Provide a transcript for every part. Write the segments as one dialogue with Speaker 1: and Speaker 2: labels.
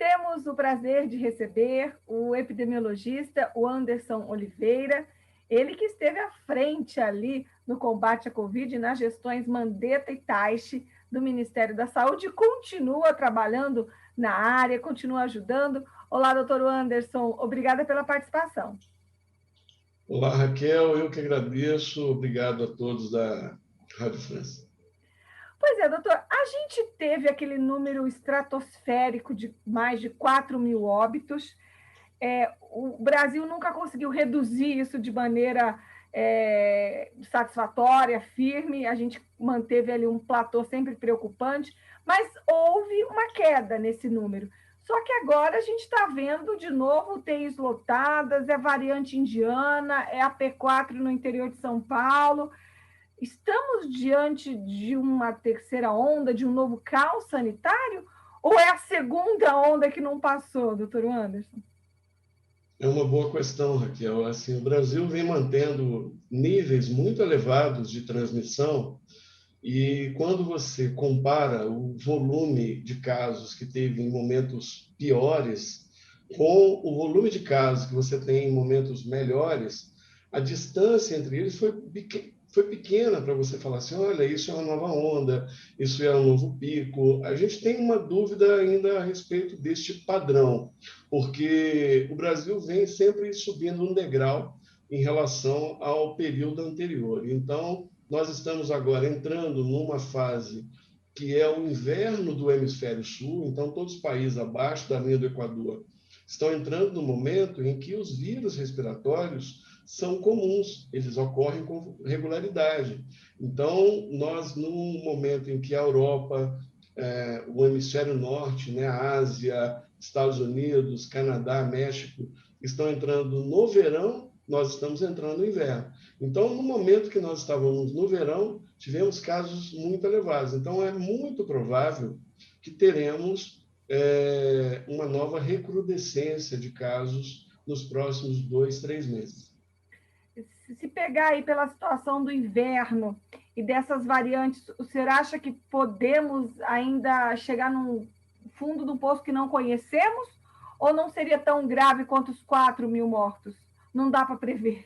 Speaker 1: temos o prazer de receber o epidemiologista, o Anderson Oliveira, ele que esteve à frente ali no combate à Covid, nas gestões Mandetta e Taixe do Ministério da Saúde, e continua trabalhando na área, continua ajudando. Olá, doutor Anderson, obrigada pela participação.
Speaker 2: Olá, Raquel, eu que agradeço. Obrigado a todos da Rádio França.
Speaker 1: Pois é, doutor, a gente teve aquele número estratosférico de mais de 4 mil óbitos. O Brasil nunca conseguiu reduzir isso de maneira satisfatória, firme. A gente manteve ali um platô sempre preocupante, mas houve uma queda nesse número. Só que agora a gente está vendo de novo UTIs lotadas, é variante indiana, é a P4 no interior de São Paulo. Estamos diante de uma terceira onda, de um novo caos sanitário? Ou é a segunda onda que não passou, doutor Anderson?
Speaker 2: É uma boa questão, Raquel. Assim, o Brasil vem mantendo níveis muito elevados de transmissão e quando você compara o volume de casos que teve em momentos piores com o volume de casos que você tem em momentos melhores, a distância entre eles foi pequena para você falar assim, olha, isso é uma nova onda, isso é um novo pico. A gente tem uma dúvida ainda a respeito deste padrão, porque o Brasil vem sempre subindo um degrau em relação ao período anterior. Então, nós estamos agora entrando numa fase que é o inverno do hemisfério sul, então todos os países abaixo da linha do Equador estão entrando no momento em que os vírus respiratórios são comuns, eles ocorrem com regularidade. Então, nós, num momento em que a Europa, o hemisfério norte, né, a Ásia, Estados Unidos, Canadá, México, estão entrando no verão, nós estamos entrando no inverno. Então, no momento que nós estávamos no verão, tivemos casos muito elevados. Então, é muito provável que teremos uma nova recrudescência de casos nos próximos 2, 3 meses.
Speaker 1: Se pegar aí pela situação do inverno e dessas variantes, o senhor acha que podemos ainda chegar no fundo do poço que não conhecemos? Ou não seria tão grave quanto os 4 mil mortos? Não dá para prever.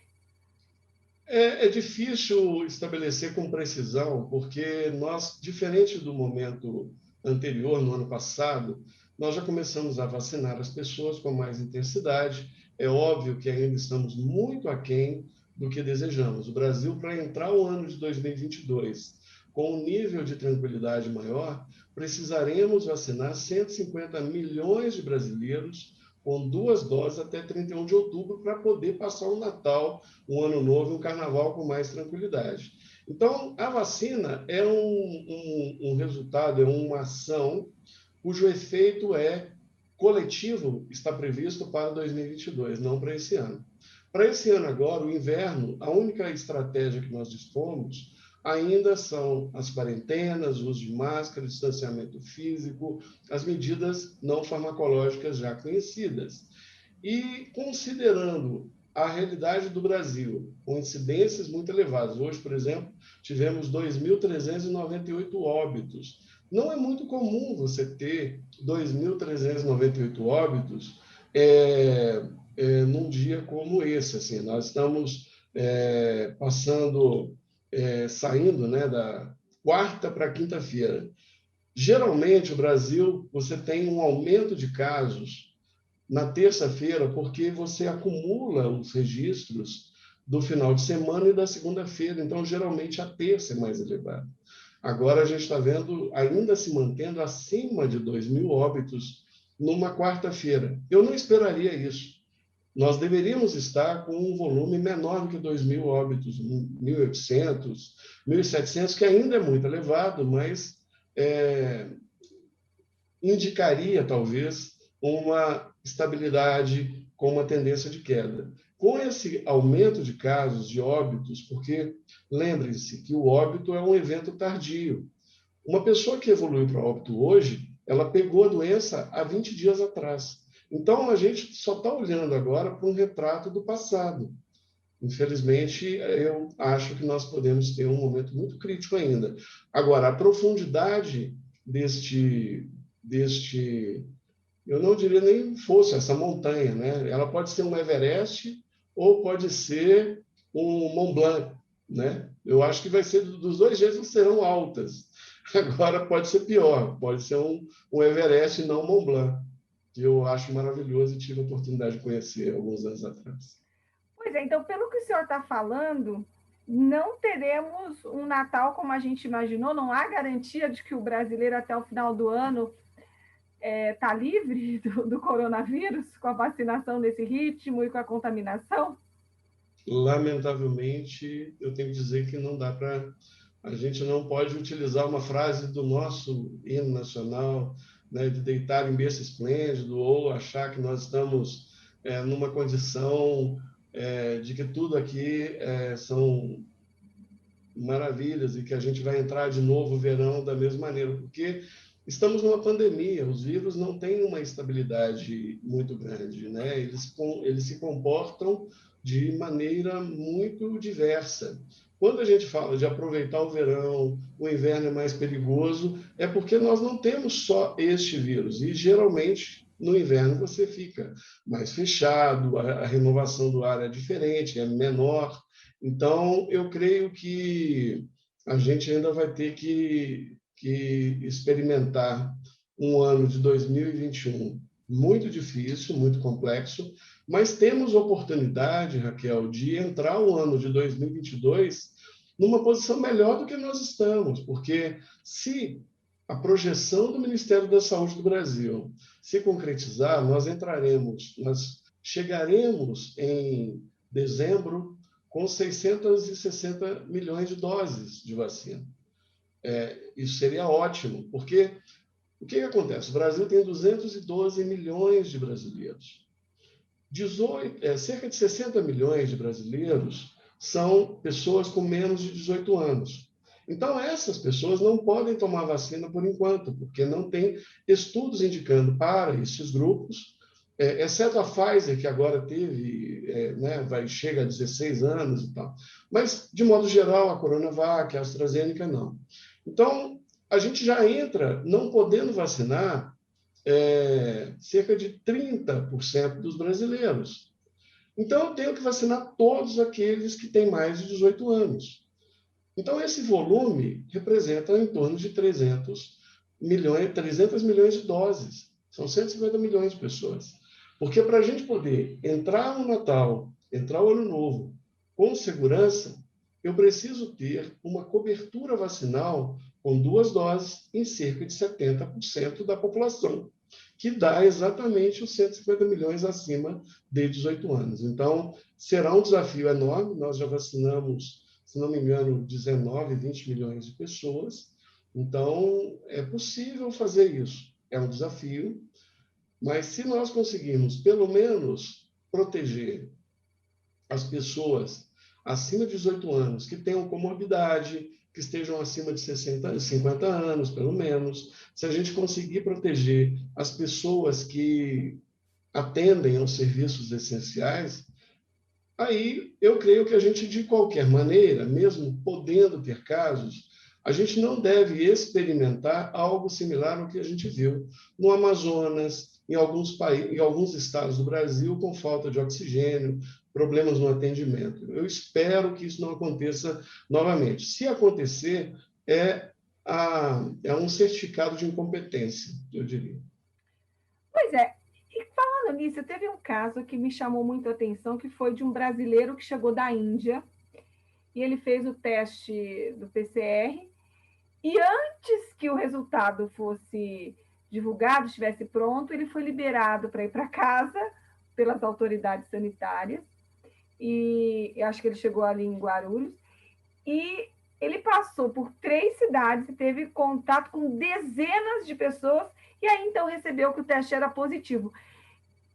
Speaker 2: É difícil estabelecer com precisão, porque nós, diferente do momento anterior, no ano passado, nós já começamos a vacinar as pessoas com mais intensidade. É óbvio que ainda estamos muito aquém do que desejamos. O Brasil, para entrar o ano de 2022 com um nível de tranquilidade maior, precisaremos vacinar 150 milhões de brasileiros com 2 doses até 31 de outubro para poder passar o Natal, um Ano Novo e um Carnaval com mais tranquilidade. Então, a vacina é um resultado, é uma ação cujo efeito é coletivo, está previsto para 2022, não para esse ano. Para esse ano agora, o inverno, a única estratégia que nós dispomos ainda são as quarentenas, o uso de máscara, distanciamento físico, as medidas não farmacológicas já conhecidas. E considerando a realidade do Brasil, com incidências muito elevadas. Hoje, por exemplo, tivemos 2.398 óbitos. Não é muito comum você ter 2.398 óbitos num dia como esse. Assim, nós estamos saindo, né, da quarta para quinta-feira. Geralmente, o Brasil, você tem um aumento de casos na terça-feira, porque você acumula os registros do final de semana e da segunda-feira. Então, geralmente, a terça é mais elevada. Agora, a gente está vendo ainda se mantendo acima de 2 mil óbitos numa quarta-feira. Eu não esperaria isso. Nós deveríamos estar com um volume menor do que 2 mil óbitos, 1.800, 1.700, que ainda é muito elevado, mas indicaria, talvez, uma estabilidade com uma tendência de queda. Com esse aumento de casos, de óbitos, porque lembrem-se que o óbito é um evento tardio. Uma pessoa que evoluiu para óbito hoje, ela pegou a doença há 20 dias atrás. Então, a gente só está olhando agora para um retrato do passado. Infelizmente, eu acho que nós podemos ter um momento muito crítico ainda. Agora, a profundidade deste eu não diria nem fosso, essa montanha, né? Ela pode ser um Everest ou pode ser um Mont Blanc, né? Eu acho que vai ser dos dois jeitos, serão altas. Agora pode ser pior, pode ser um Everest e não um Mont Blanc, que eu acho maravilhoso e tive a oportunidade de conhecer alguns anos atrás.
Speaker 1: Pois é, então, pelo que o senhor está falando, não teremos um Natal como a gente imaginou, não há garantia de que o brasileiro até o final do ano está livre do coronavírus, com a vacinação nesse ritmo e com a contaminação?
Speaker 2: Lamentavelmente, eu tenho que dizer que não dá para. A gente não pode utilizar uma frase do nosso hino nacional, né, de deitar em berço esplêndido, ou achar que nós estamos numa condição de que tudo aqui são maravilhas e que a gente vai entrar de novo o verão da mesma maneira, porque estamos numa pandemia, os vírus não têm uma estabilidade muito grande, né? Eles se comportam de maneira muito diversa. Quando a gente fala de aproveitar o verão, o inverno é mais perigoso, é porque nós não temos só este vírus, e geralmente no inverno você fica mais fechado, a renovação do ar é diferente, é menor, então, eu creio que a gente ainda vai ter que experimentar um ano de 2021 muito difícil, muito complexo, mas temos oportunidade, Raquel, de entrar o ano de 2022 numa posição melhor do que nós estamos, porque se a projeção do Ministério da Saúde do Brasil se concretizar, nós chegaremos em dezembro com 660 milhões de doses de vacina. Isso seria ótimo, porque o que acontece? O Brasil tem 212 milhões de brasileiros. Cerca de 60 milhões de brasileiros são pessoas com menos de 18 anos. Então, essas pessoas não podem tomar vacina por enquanto, porque não tem estudos indicando para esses grupos, exceto a Pfizer, que agora teve, chega a 16 anos e tal. Mas, de modo geral, a Coronavac, a AstraZeneca, não. Então, a gente já entra não podendo vacinar cerca de 30% dos brasileiros. Então, eu tenho que vacinar todos aqueles que têm mais de 18 anos. Então, esse volume representa em torno de 300 milhões de doses. São 150 milhões de pessoas. Porque para a gente poder entrar no Natal, entrar o Ano Novo com segurança, eu preciso ter uma cobertura vacinal com 2 doses em cerca de 70% da população, que dá exatamente os 150 milhões acima de 18 anos. Então, será um desafio enorme. Nós já vacinamos, se não me engano, 19, 20 milhões de pessoas. Então, é possível fazer isso. É um desafio, mas se nós conseguirmos, pelo menos, proteger as pessoas acima de 18 anos que tenham comorbidade, que estejam acima de 50 anos, pelo menos, se a gente conseguir proteger as pessoas que atendem aos serviços essenciais, aí eu creio que a gente, de qualquer maneira, mesmo podendo ter casos, a gente não deve experimentar algo similar ao que a gente viu no Amazonas, em alguns estados do Brasil, com falta de oxigênio, problemas no atendimento. Eu espero que isso não aconteça novamente. Se acontecer, é um certificado de incompetência, eu diria.
Speaker 1: Pois é, e falando nisso, teve um caso que me chamou muito a atenção, que foi de um brasileiro que chegou da Índia, e ele fez o teste do PCR, e antes que o resultado fosse divulgado, estivesse pronto, ele foi liberado para ir para casa pelas autoridades sanitárias, e eu acho que ele chegou ali em Guarulhos, e ele passou por 3 cidades e teve contato com dezenas de pessoas, e aí então recebeu que o teste era positivo.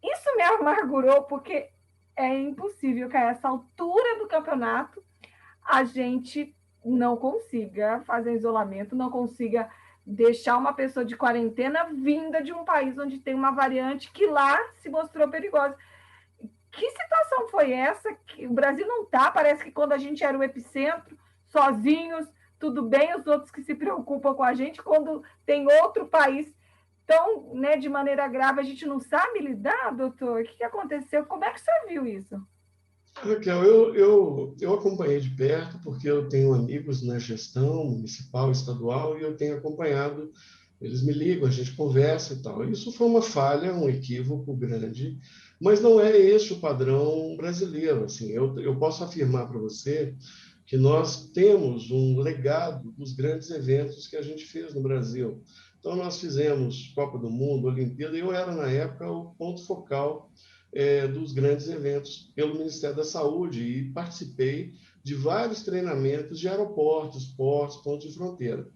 Speaker 1: Isso me amargurou, porque é impossível que a essa altura do campeonato a gente não consiga fazer isolamento, não consiga deixar uma pessoa de quarentena vinda de um país onde tem uma variante que lá se mostrou perigosa. Que situação foi essa? Que o Brasil não está, parece que quando a gente era o epicentro, sozinhos, tudo bem, os outros que se preocupam com a gente, quando tem outro país tão, né, de maneira grave, a gente não sabe lidar, doutor? O que aconteceu? Como é que você viu isso?
Speaker 2: Raquel, eu acompanhei de perto, porque eu tenho amigos na gestão municipal, estadual, e eu tenho acompanhado, eles me ligam, a gente conversa e tal. Isso foi uma falha, um equívoco grande, mas não é esse o padrão brasileiro. Assim, eu posso afirmar para você que nós temos um legado dos grandes eventos que a gente fez no Brasil. Então, nós fizemos Copa do Mundo, Olimpíada, e eu era, na época, o ponto focal dos grandes eventos pelo Ministério da Saúde e participei de vários treinamentos de aeroportos, portos, pontos de fronteira.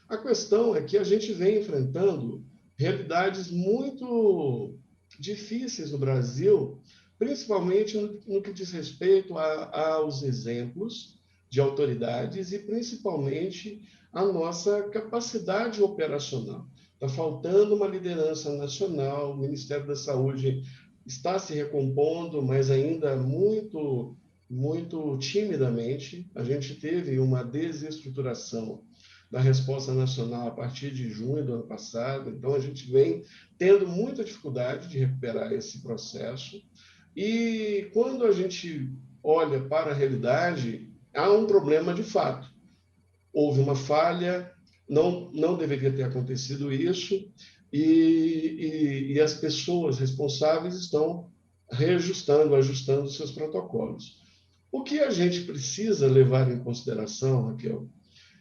Speaker 2: A questão é que a gente vem enfrentando realidades muito difíceis no Brasil, principalmente no que diz respeito aos exemplos de autoridades e principalmente a nossa capacidade operacional. Está faltando uma liderança nacional, o Ministério da Saúde está se recompondo, mas ainda muito, muito timidamente. A gente teve uma desestruturação da resposta nacional a partir de junho do ano passado, então a gente vem tendo muita dificuldade de recuperar esse processo. E quando a gente olha para a realidade, há um problema de fato. Houve uma falha, não deveria ter acontecido isso, e as pessoas responsáveis estão reajustando, ajustando seus protocolos. O que a gente precisa levar em consideração, Raquel,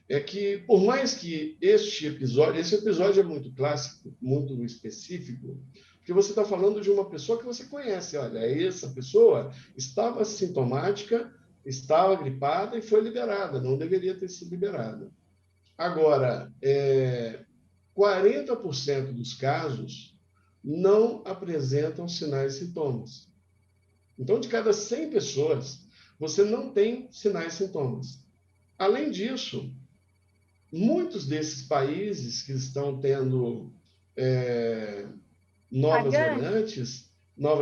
Speaker 2: é que, por mais que esse episódio é muito clássico, muito específico, porque você está falando de uma pessoa que você conhece. Olha, essa pessoa estava sintomática, estava gripada e foi liberada, não deveria ter sido liberada. Agora, 40% dos casos não apresentam sinais e sintomas. Então, de cada 100 pessoas, você não tem sinais e sintomas. Além disso, muitos desses países que estão tendo novas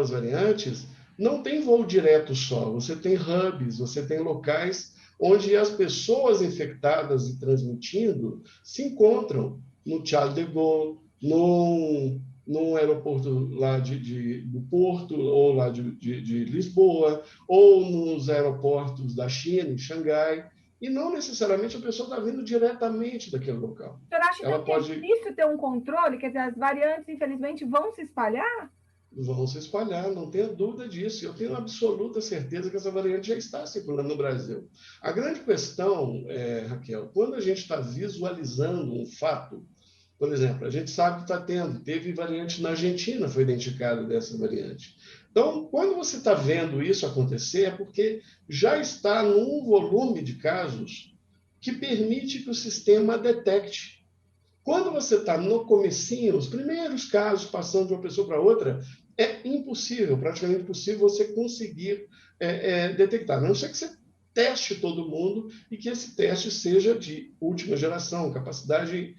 Speaker 2: variantes, não tem voo direto só. Você tem hubs, você tem locais onde as pessoas infectadas e transmitindo se encontram no Charles de Gaulle, num aeroporto lá do Porto, ou lá de Lisboa, ou nos aeroportos da China, em Xangai, e não necessariamente a pessoa está vindo diretamente daquele local.
Speaker 1: O senhor acha, então, que é difícil ter um controle? Quer dizer, as variantes, infelizmente, vão se espalhar?
Speaker 2: Vão se espalhar, não tenha dúvida disso. Eu tenho absoluta certeza que essa variante já está circulando no Brasil. A grande questão, Raquel, quando a gente está visualizando um fato, por exemplo, a gente sabe que teve variante na Argentina, foi identificada dessa variante. Então, quando você está vendo isso acontecer, é porque já está num volume de casos que permite que o sistema detecte. Quando você está no comecinho, os primeiros casos passando de uma pessoa para outra, é impossível, praticamente impossível você conseguir detectar. A não ser que você teste todo mundo e que esse teste seja de última geração, capacidade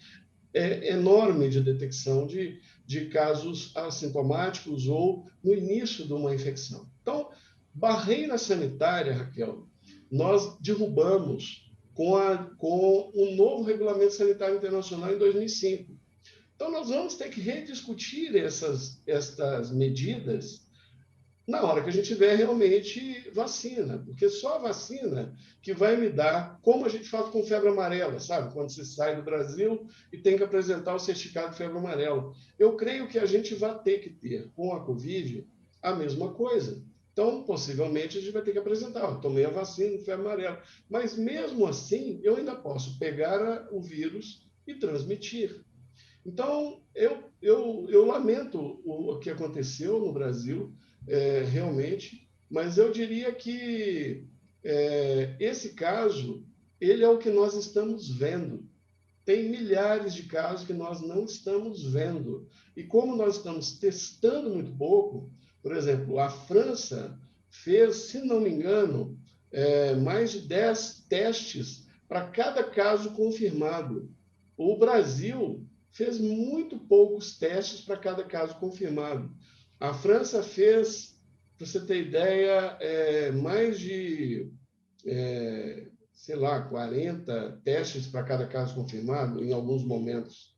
Speaker 2: enorme de detecção de casos assintomáticos ou no início de uma infecção. Então, barreira sanitária, Raquel, nós derrubamos com o novo Regulamento Sanitário Internacional em 2005. Então, nós vamos ter que rediscutir estas medidas na hora que a gente tiver realmente vacina, porque só a vacina que vai me dar, como a gente faz com febre amarela, sabe? Quando você sai do Brasil e tem que apresentar o certificado de febre amarela. Eu creio que a gente vai ter que ter, com a Covid, a mesma coisa. Então, possivelmente, a gente vai ter que apresentar. Eu tomei a vacina de febre amarela. Mas, mesmo assim, eu ainda posso pegar o vírus e transmitir. Então, eu lamento o que aconteceu no Brasil, realmente, mas eu diria que esse caso, ele é o que nós estamos vendo. Tem milhares de casos que nós não estamos vendo. E como nós estamos testando muito pouco, por exemplo, a França fez, se não me engano, mais de 10 testes para cada caso confirmado. O Brasil fez muito poucos testes para cada caso confirmado. A França fez, para você ter ideia, mais de, sei lá, 40 testes para cada caso confirmado em alguns momentos.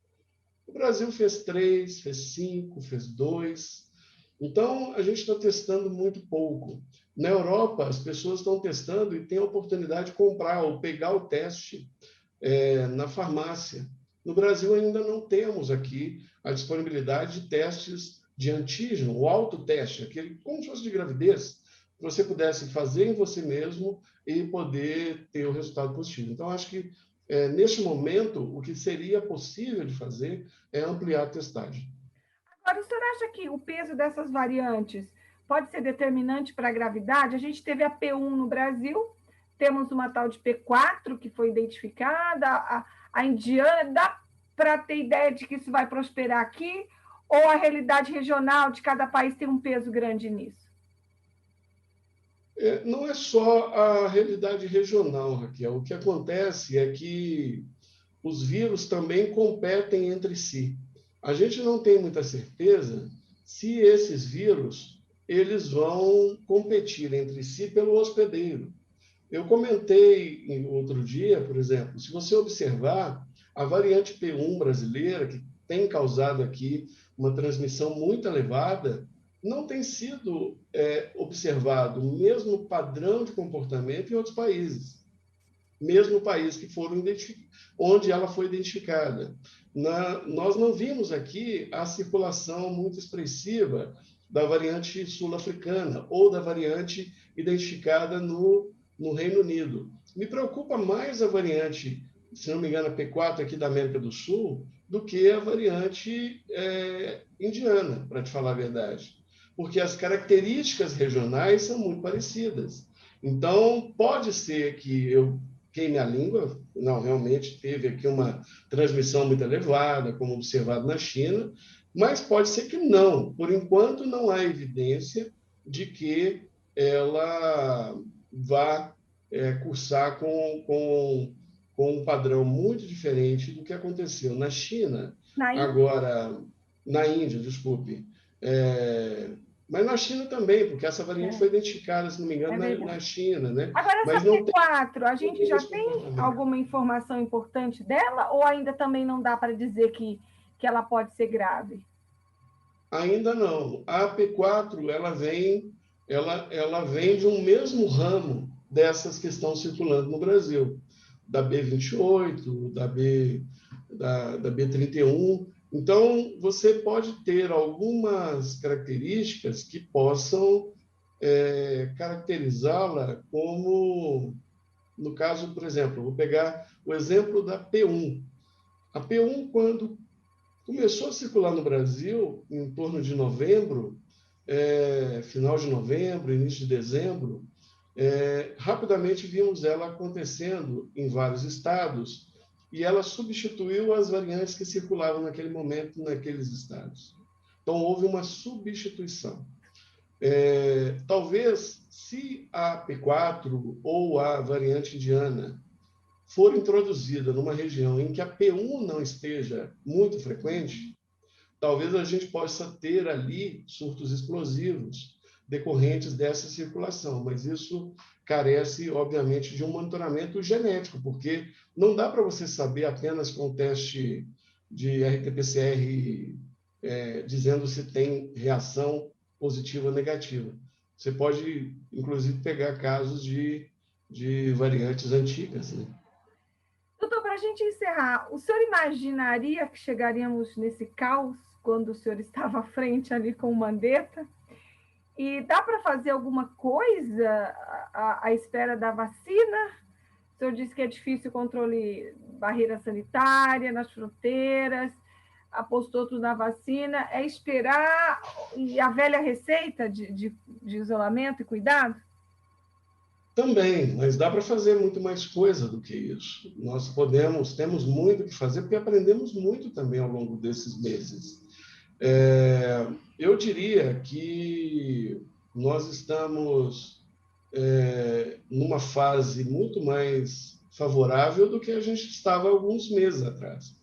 Speaker 2: O Brasil fez 3, fez 5, fez 2. Então, a gente está testando muito pouco. Na Europa, as pessoas estão testando e têm a oportunidade de comprar ou pegar o teste na farmácia. No Brasil, ainda não temos aqui a disponibilidade de testes de antígeno, o autoteste, aquele como se fosse de gravidez, que você pudesse fazer em você mesmo e poder ter o resultado positivo. Então, acho que, neste momento, o que seria possível de fazer é ampliar a testagem.
Speaker 1: Agora, o senhor acha que o peso dessas variantes pode ser determinante para a gravidade? A gente teve a P1 no Brasil, temos uma tal de P4 que foi identificada, a indiana, dá para ter ideia de que isso vai prosperar aqui? Ou a realidade regional de cada país tem um peso grande nisso?
Speaker 2: Não é só a realidade regional, Raquel. O que acontece é que os vírus também competem entre si. A gente não tem muita certeza se esses vírus eles vão competir entre si pelo hospedeiro. Eu comentei em outro dia, por exemplo, se você observar a variante P1 brasileira, que tem causado aqui uma transmissão muito elevada, não tem sido observado o mesmo padrão de comportamento em outros países, mesmo país que foram onde ela foi identificada. Nós não vimos aqui a circulação muito expressiva da variante sul-africana ou da variante identificada no Reino Unido. Me preocupa mais a variante, se não me engano, a P4 aqui da América do Sul, do que a variante indiana, para te falar a verdade. Porque as características regionais são muito parecidas. Então, pode ser que eu queime a língua, não, realmente teve aqui uma transmissão muito elevada, como observado na China, mas pode ser que não. Por enquanto, não há evidência de que ela vá cursar com um padrão muito diferente do que aconteceu na China, agora na Índia, desculpe. Mas na China também, porque essa variante foi identificada, se não me engano, na China, né?
Speaker 1: Agora,
Speaker 2: mas
Speaker 1: essa P4, a gente já tem alguma informação importante dela ou ainda também não dá para dizer que ela pode ser grave?
Speaker 2: Ainda não. A P4 ela vem de um mesmo ramo dessas que estão circulando no Brasil, da B28, da B31. Então, você pode ter algumas características que possam caracterizá-la como, no caso, por exemplo, vou pegar o exemplo da P1. A P1, quando começou a circular no Brasil, em torno de novembro, final de novembro, início de dezembro, rapidamente vimos ela acontecendo em vários estados e ela substituiu as variantes que circulavam naquele momento naqueles estados. Então, houve uma substituição. Talvez, se a P4 ou a variante indiana for introduzida numa região em que a P1 não esteja muito frequente, talvez a gente possa ter ali surtos explosivos decorrentes dessa circulação, mas isso carece, obviamente, de um monitoramento genético, porque não dá para você saber apenas com o teste de RT-PCR dizendo se tem reação positiva ou negativa. Você pode, inclusive, pegar casos de variantes antigas, né?
Speaker 1: Doutor, para a gente encerrar, o senhor imaginaria que chegaríamos nesse caos quando o senhor estava à frente ali com o Mandetta? E dá para fazer alguma coisa à espera da vacina? O senhor disse que é difícil o controle barreira sanitária nas fronteiras, apostou tudo na vacina. É esperar e a velha receita de isolamento e cuidado?
Speaker 2: Também, mas dá para fazer muito mais coisa do que isso. Nós temos muito o que fazer, porque aprendemos muito também ao longo desses meses. Eu diria que nós estamos numa fase muito mais favorável do que a gente estava alguns meses atrás.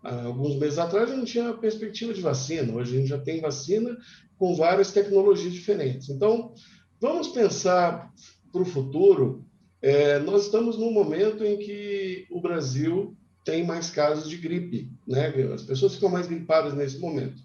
Speaker 2: Alguns meses atrás a gente tinha perspectiva de vacina, hoje a gente já tem vacina com várias tecnologias diferentes. Então, vamos pensar para o futuro. Nós estamos num momento em que o Brasil tem mais casos de gripe, né? As pessoas ficam mais gripadas nesse momento.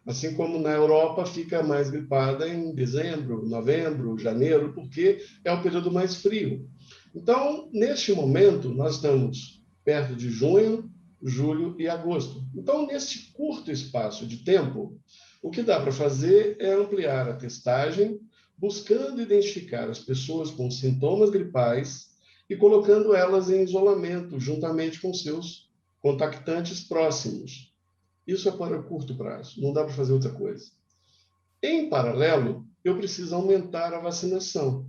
Speaker 2: Assim como na Europa fica mais gripada em dezembro, novembro, janeiro, porque é o período mais frio. Então, neste momento, nós estamos perto de junho, julho e agosto. Então, nesse curto espaço de tempo, o que dá para fazer é ampliar a testagem, buscando identificar as pessoas com sintomas gripais e colocando elas em isolamento, juntamente com seus contactantes próximos. Isso é para curto prazo, não dá para fazer outra coisa. Em paralelo, eu preciso aumentar a vacinação,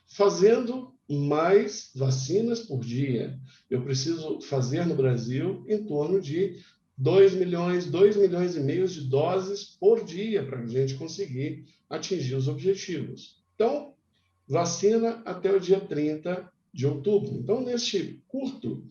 Speaker 2: fazendo mais vacinas por dia. Eu preciso fazer no Brasil em torno de 2 milhões, 2 milhões e meio de doses por dia para a gente conseguir atingir os objetivos. Então, vacina até o dia 30 de outubro. Então, neste curto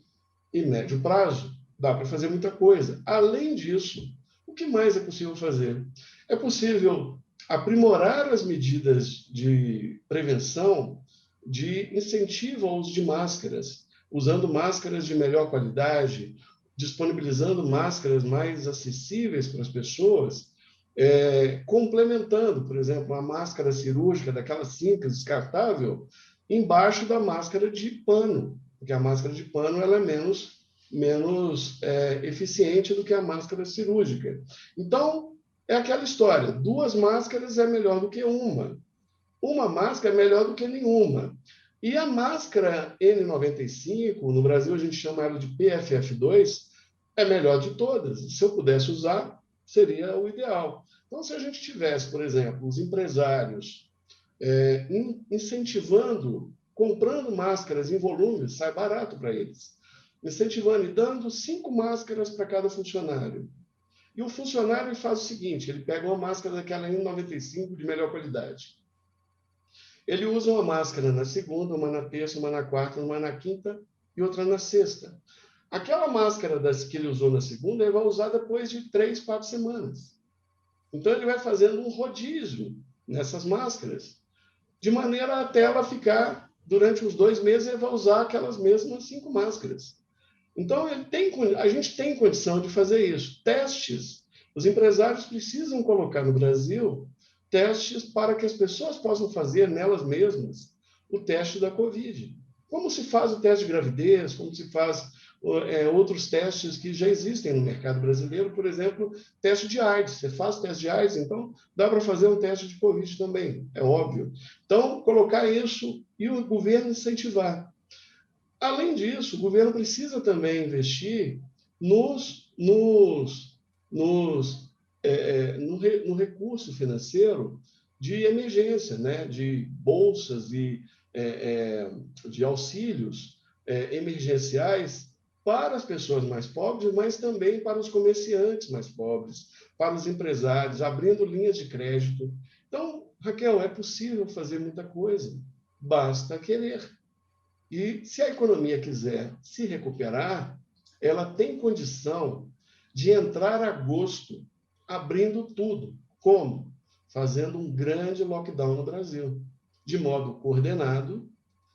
Speaker 2: e médio prazo, dá para fazer muita coisa. Além disso, o que mais é possível fazer? É possível aprimorar as medidas de prevenção, de incentivo ao uso de máscaras, usando máscaras de melhor qualidade, disponibilizando máscaras mais acessíveis para as pessoas, complementando, por exemplo, a máscara cirúrgica, daquela simples, descartável, embaixo da máscara de pano, porque a máscara de pano ela é menos eficiente do que a máscara cirúrgica. Então, é aquela história, 2 máscaras é melhor do que uma máscara é melhor do que nenhuma. E a máscara N95, no Brasil a gente chama ela de PFF2, é melhor de todas. Se eu pudesse usar, seria o ideal. Então, se a gente tivesse, por exemplo, os empresários incentivando, comprando máscaras em volume, sai barato para eles, incentivando e dando 5 máscaras para cada funcionário. E o funcionário faz o seguinte, ele pega uma máscara daquela N95 de melhor qualidade. Ele usa uma máscara na segunda, uma na terça, uma na quarta, uma na quinta e outra na sexta. Aquela máscara que ele usou na segunda, ele vai usar depois de 3, 4 semanas. Então, ele vai fazendo um rodízio nessas máscaras, de maneira até ela ficar, durante os 2 meses, ele vai usar aquelas mesmas 5 máscaras. Então, a gente tem condição de fazer isso. Testes. Os empresários precisam colocar no Brasil testes para que as pessoas possam fazer nelas mesmas o teste da Covid. Como se faz o teste de gravidez, como se faz outros testes que já existem no mercado brasileiro, por exemplo, teste de AIDS. Você faz teste de AIDS, então dá para fazer um teste de Covid também, é óbvio. Então, colocar isso e o governo incentivar. Além disso, o governo precisa também investir no recurso financeiro de emergência, né? De bolsas e de auxílios emergenciais para as pessoas mais pobres, mas também para os comerciantes mais pobres, para os empresários, abrindo linhas de crédito. Então, Raquel, é possível fazer muita coisa, basta querer. E se a economia quiser se recuperar, ela tem condição de entrar a agosto abrindo tudo. Como? Fazendo um grande lockdown no Brasil, de modo coordenado,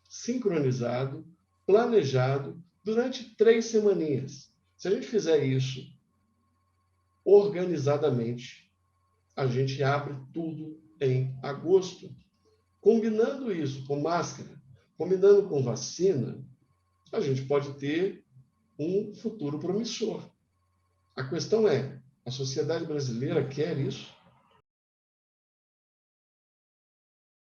Speaker 2: sincronizado, planejado, durante 3 semaninhas. Se a gente fizer isso organizadamente, a gente abre tudo em agosto. Combinando isso com máscara, combinando com vacina, a gente pode ter um futuro promissor. A questão é, a sociedade brasileira quer isso?